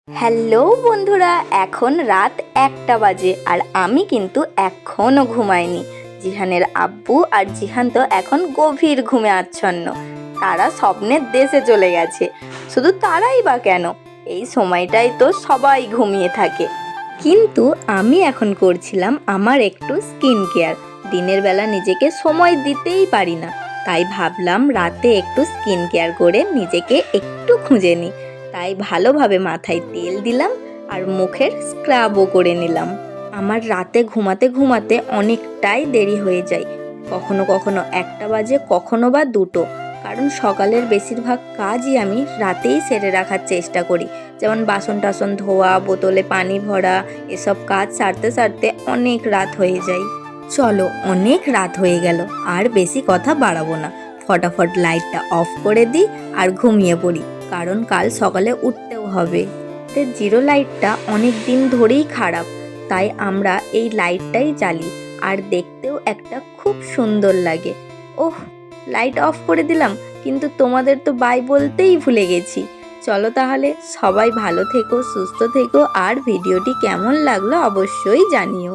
Hello বন্ধুরা, এখন রাত 1টা বাজে আর আমি কিন্তু এখনও ঘুমাইনি। জিহানের আব্বু আর জিহান তো এখন গভীর ঘুমে আচ্ছন্ন। তারা স্বপ্নের দেশে চলে গেছে। শুধু তারাই বা কেন, এই সময়টাই তো সবাই ঘুমিয়ে থাকে। কিন্তু আমি এখন করছিলাম আমার একটু স্কিন কেয়ার। দিনের বেলা নিজেকে সময় দিতেই পারি না, তাই ভাবলাম রাতে একটু স্কিন কেয়ার করে নিজেকে একটু খুঁজে নিই। তাই ভালোভাবে মাথায় তেল দিলাম আর মুখের স্ক্রাবও করে নিলাম। আমার রাতে ঘুমাতে ঘুমাতে অনেকটাই দেরি হয়ে যায়। কখনো কখনো 1টা বাজে, কখনো বা 2টো। কারণ সকালের বেশিরভাগ কাজই আমি রাতেই সেরে রাখার চেষ্টা করি। যেমন বাসন টাসন ধোয়া, বোতলে পানি ভরা, এসব কাজ সারতে সারতে অনেক রাত হয়ে যায়। চলো, অনেক রাত হয়ে গেল, আর বেশি কথা বাড়াবো না। ফটাফট লাইটটা অফ করে দিই আর ঘুমিয়ে পড়ি, কারণ কাল সকালে উঠতেও হবে। জিরো লাইটটা অনেক দিন ধরেই খারাপ, তাই আমরা এই লাইটটাই জ্বালি, আর দেখতেও একটা খুব সুন্দর লাগে। ওহ, লাইট অফ করে দিলাম, কিন্তু তোমাদের তো বাই বলতেই ভুলে গেছি। চলো তাহলে, সবাই ভালো থেকো, সুস্থ থেকো, আর ভিডিওটি কেমন লাগলো অবশ্যই জানিও।